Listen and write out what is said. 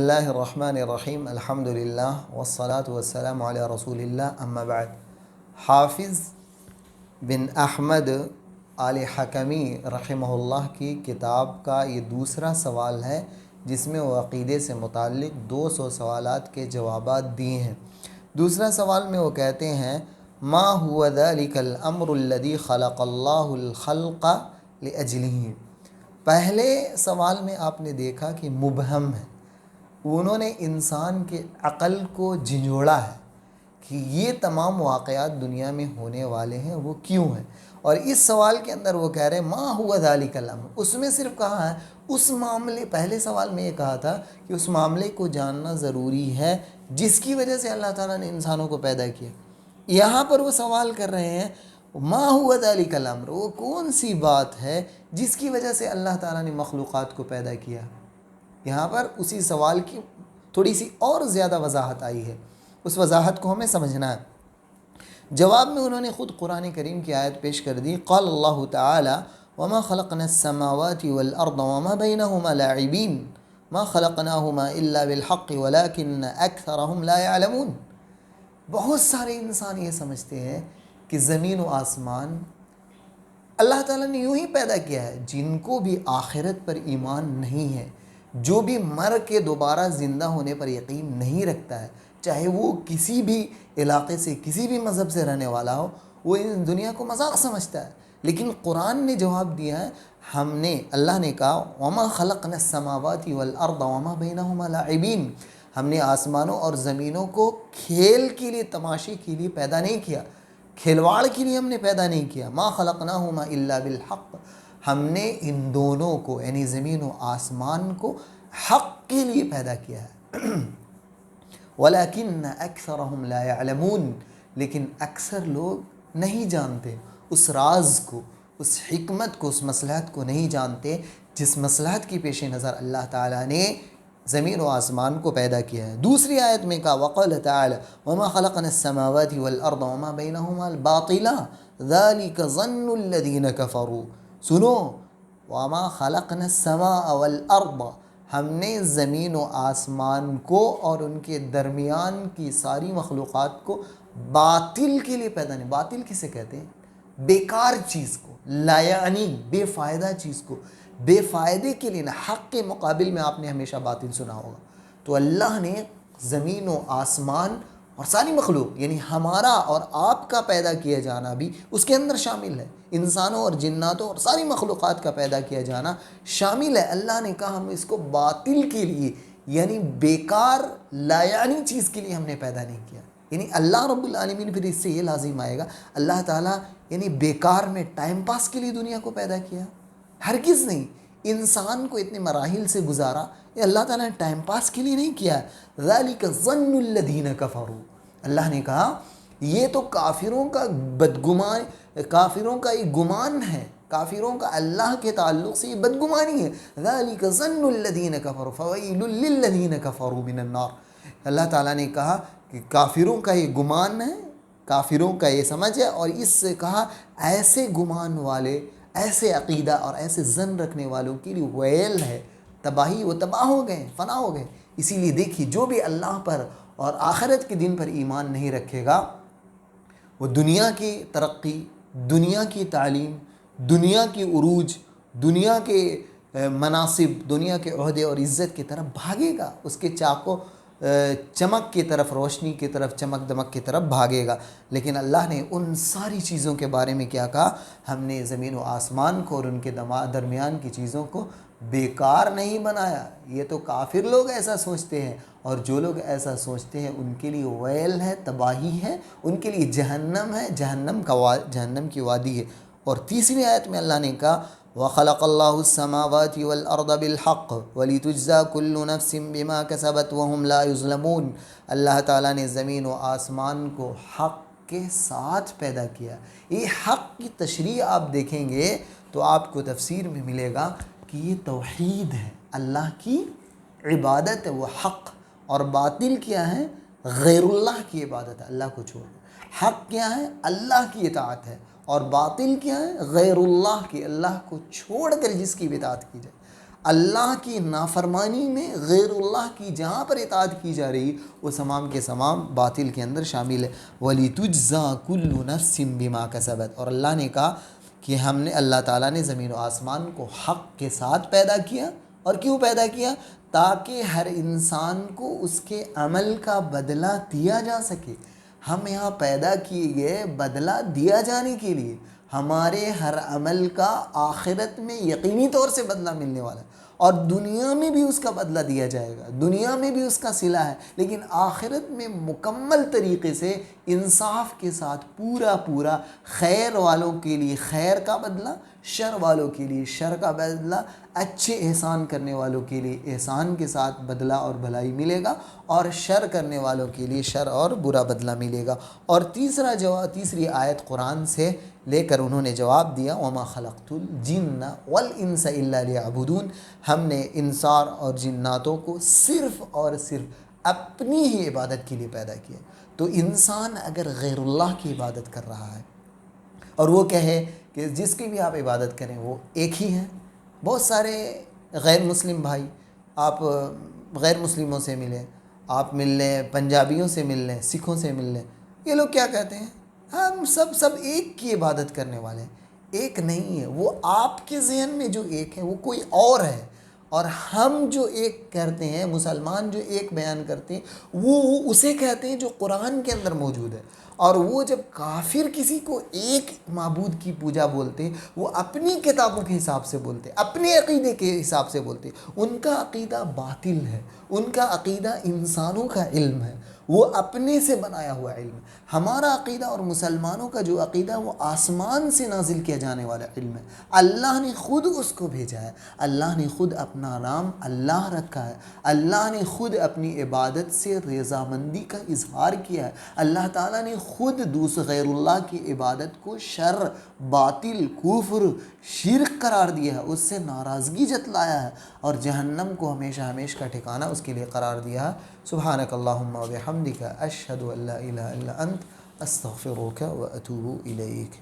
اللہ الرحمن الرحیم الحمد للہ والصلاة والسلام علی رسول اللہ اما بعد۔ حافظ بن احمد آل حکمی رحمہ اللہ کی کتاب کا یہ دوسرا سوال ہے جس میں وہ عقیدے سے متعلق 200 سوالات کے جوابات دیے ہیں۔ دوسرا سوال میں وہ کہتے ہیں ما هو ذلك الامر الذي خلق اللہ الخلق لاجلہ۔ پہلے سوال میں آپ نے دیکھا کہ مبہم ہے، انہوں نے انسان کے عقل کو جھنجھوڑا ہے کہ یہ تمام واقعات دنیا میں ہونے والے ہیں وہ کیوں ہیں، اور اس سوال کے اندر وہ کہہ رہے ہیں ما ہوا ذالک الامر، اس میں صرف کہا ہے اس معاملے، پہلے سوال میں یہ کہا تھا کہ اس معاملے کو جاننا ضروری ہے جس کی وجہ سے اللہ تعالیٰ نے انسانوں کو پیدا کیا۔ یہاں پر وہ سوال کر رہے ہیں ما ہوا ذالک الامر، وہ کون سی بات ہے جس کی وجہ سے اللہ تعالیٰ نے مخلوقات کو پیدا کیا۔ یہاں پر اسی سوال کی تھوڑی سی اور زیادہ وضاحت آئی ہے، اس وضاحت کو ہمیں سمجھنا ہے۔ جواب میں انہوں نے خود قرآن کریم کی آیت پیش کر دی، قال اللہ تعالی وما خلقنا السماوات والارض وما بینہما لاعبین ما خلقناہما الا بالحق ولکن اکثرہم لا يعلمون۔ بہت سارے انسان یہ سمجھتے ہیں کہ زمین و آسمان اللہ تعالیٰ نے یوں ہی پیدا کیا ہے، جن کو بھی آخرت پر ایمان نہیں ہے، جو بھی مر کے دوبارہ زندہ ہونے پر یقین نہیں رکھتا ہے، چاہے وہ کسی بھی علاقے سے کسی بھی مذہب سے رہنے والا ہو، وہ ان دنیا کو مذاق سمجھتا ہے۔ لیکن قرآن نے جواب دیا ہے، اللہ نے کہا وما خلقنا السماوات والارض وما بینہما لاعبین، ہم نے آسمانوں اور زمینوں کو کھیل کے لیے، تماشے کے لیے پیدا نہیں کیا، کھلواڑ کے لیے ہم نے پیدا نہیں کیا۔ ما خلقناہما الا بالحق، ہم نے ان دونوں کو یعنی زمین و آسمان کو حق کے لیے پیدا کیا ہے۔ وَلَكِنَّ أَكْثَرَهُمْ لَا يَعْلَمُونَ، لیکن اکثر لوگ نہیں جانتے اس راز کو، اس حکمت کو، اس مصلحت کو نہیں جانتے جس مصلحت کی پیش نظر اللہ تعالیٰ نے زمین و آسمان کو پیدا کیا ہے۔ دوسری آیت میں کہا وقال تعالی وما خلقنا السماوات والارض وما بینہما الباطلا ذلك ظن الذین کفروا۔ سنو، وما خلقنا السماء والارض، ہم نے زمین و آسمان کو اور ان کے درمیان کی ساری مخلوقات کو باطل کے لیے پیدا نہیں۔ باطل کسے کہتے ہیں؟ بیکار چیز کو، لا یعنی بے فائدہ چیز کو، بے فائدے کے لیے نہ، حق کے مقابل میں آپ نے ہمیشہ باطل سنا ہوگا۔ تو اللہ نے زمین و آسمان اور ساری مخلوق یعنی ہمارا اور آپ کا پیدا کیا جانا بھی اس کے اندر شامل ہے، انسانوں اور جناتوں اور ساری مخلوقات کا پیدا کیا جانا شامل ہے۔ اللہ نے کہا ہم اس کو باطل کے لیے یعنی بیکار لا یعنی چیز کے لیے ہم نے پیدا نہیں کیا۔ یعنی اللہ رب العالمین، پھر اس سے یہ لازم آئے گا اللہ تعالیٰ یعنی بیکار میں ٹائم پاس کے لیے دنیا کو پیدا کیا؟ ہرگز نہیں۔ انسان کو اتنے مراحل سے گزارا، یہ اللہ تعالیٰ نے ٹائم پاس کے لیے نہیں کیا۔ ذَلِكَ ظَنُّ الَّذِينَ كَفَرُوا، اللہ نے کہا یہ تو کافروں کا بدگمان، کافروں کا ایک گمان ہے، کافروں کا اللہ کے تعلق سے یہ بدگمانی ہے۔ ذَلِكَ ظَنُّ الَّذِينَ كَفَرُوا فَوَيْلٌ لِّلَّذِينَ كَفَرُوا مِنَ النَّارِ۔ اللہ تعالیٰ نے کہا کہ کافروں کا یہ گمان ہے، کافروں کا یہ سمجھ ہے، اور اس سے کہا ایسے گمان والے، ایسے عقیدہ اور ایسے ظن رکھنے والوں کے لیے ویل ہے، تباہی، وہ تباہ ہو گئے، فنا ہو گئے۔ اسی لیے دیکھیے جو بھی اللہ پر اور آخرت کے دن پر ایمان نہیں رکھے گا، وہ دنیا کی ترقی، دنیا کی تعلیم، دنیا کی عروج، دنیا کے مناصب، دنیا کے عہدے اور عزت کی طرف بھاگے گا، اس کے چاقو چمک کی طرف، روشنی کی طرف، چمک دمک کی طرف بھاگے گا۔ لیکن اللہ نے ان ساری چیزوں کے بارے میں کیا کہا؟ ہم نے زمین و آسمان کو اور ان کے درمیان کی چیزوں کو بیکار نہیں بنایا۔ یہ تو کافر لوگ ایسا سوچتے ہیں، اور جو لوگ ایسا سوچتے ہیں ان کے لیے ویل ہے، تباہی ہے، ان کے لیے جہنم ہے، جہنم کی وادی ہے۔ اور تیسری آیت میں اللہ نے کہا وَخَلَقَ اللَّهُ السَّمَاوَاتِ وَالْأَرْضَ بِالْحَقِّ وَلِتُجْزَىٰ كُلُّ نَفْسٍ بِمَا كَسَبَتْ وَهُمْ لَا يُظْلَمُونَ۔ اللہ تعالیٰ نے زمین و آسمان کو حق کے ساتھ پیدا کیا۔ یہ حق کی تشریح آپ دیکھیں گے تو آپ کو تفسیر میں ملے گا کہ یہ توحید ہے، اللہ کی عبادت ہے وہ حق، اور باطل کیا ہے؟ غیر اللہ کی عبادت ہے، اللہ کو چھوڑ۔ حق کیا ہے؟ اللہ کی اطاعت ہے، اور باطل کیا ہے؟ غیر اللہ کی، اللہ کو چھوڑ کر جس کی اطاعت کی جائے۔ اللہ کی نافرمانی میں غیر اللہ کی جہاں پر اطاعت کی جا رہی وہ تمام کے تمام باطل کے اندر شامل ہے۔ وَلِتُجْزَىٰ كُلُّ نَفْسٍ بِمَا كَسَبَتْ، اور اللہ نے کہا کہ ہم نے، اللہ تعالیٰ نے زمین و آسمان کو حق کے ساتھ پیدا کیا۔ اور کیوں پیدا کیا؟ تاکہ ہر انسان کو اس کے عمل کا بدلہ دیا جا سکے۔ ہم یہاں پیدا کیے گئے بدلہ دیا جانے کے لیے، ہمارے ہر عمل کا آخرت میں یقینی طور سے بدلہ ملنے والا ہے، اور دنیا میں بھی اس کا بدلہ دیا جائے گا، دنیا میں بھی اس کا صلہ ہے، لیکن آخرت میں مکمل طریقے سے انصاف کے ساتھ پورا خیر والوں کے لیے خیر کا بدلہ، شر والوں کے لیے شر کا بدلہ، اچھے احسان کرنے والوں کے لیے احسان کے ساتھ بدلہ اور بھلائی ملے گا، اور شر کرنے والوں کے لیے شر اور برا بدلہ ملے گا۔ اور تیسری آیت قرآن سے لے کر انہوں نے جواب دیا، وَمَا خَلَقْتُ الْجِنَّ وَالْإِنسَ إِلَّا لِيَعْبُدُونَ، ہم نے انسان اور جناتوں کو صرف اور صرف اپنی ہی عبادت کے لیے پیدا کیا۔ تو انسان اگر غیر اللہ کی عبادت کر رہا ہے اور وہ کہے کہ جس کی بھی آپ عبادت کریں وہ ایک ہی ہیں، بہت سارے غیر مسلم بھائی، آپ غیر مسلموں سے ملیں، آپ مل لیں پنجابیوں سے مل لیں، سکھوں سے مل لیں، یہ لوگ کیا کہتے ہیں؟ ہم سب ایک کی عبادت کرنے والے ہیں۔ ایک نہیں ہے، وہ آپ کے ذہن میں جو ایک ہے وہ کوئی اور ہے، اور ہم جو ایک کرتے ہیں، مسلمان جو ایک بیان کرتے ہیں وہ اسے کہتے ہیں جو قرآن کے اندر موجود ہے۔ اور وہ جب کافر کسی کو ایک معبود کی پوجا بولتے ہیں، وہ اپنی کتابوں کے حساب سے بولتے ہیں، اپنے عقیدے کے حساب سے بولتے ہیں، ان کا عقیدہ باطل ہے، ان کا عقیدہ انسانوں کا علم ہے، وہ اپنے سے بنایا ہوا علم ہے۔ ہمارا عقیدہ اور مسلمانوں کا جو عقیدہ وہ آسمان سے نازل کیا جانے والا علم ہے، اللہ نے خود اس کو بھیجا ہے، اللہ نے خود اپنا نام اللہ رکھا ہے، اللہ نے خود اپنی عبادت سے رضامندی کا اظہار کیا ہے، اللہ تعالیٰ نے خود غیر اللہ کی عبادت کو شر، باطل، کفر، شرک قرار دیا ہے، اس سے ناراضگی جتلایا ہے، اور جہنم کو ہمیشہ کا ٹھکانہ اس کے لیے قرار دیا ہے۔ سبحانک اللہم و بحمدک، اشہد ان لا الہ الا انت، استغفرک و اتوب الیک۔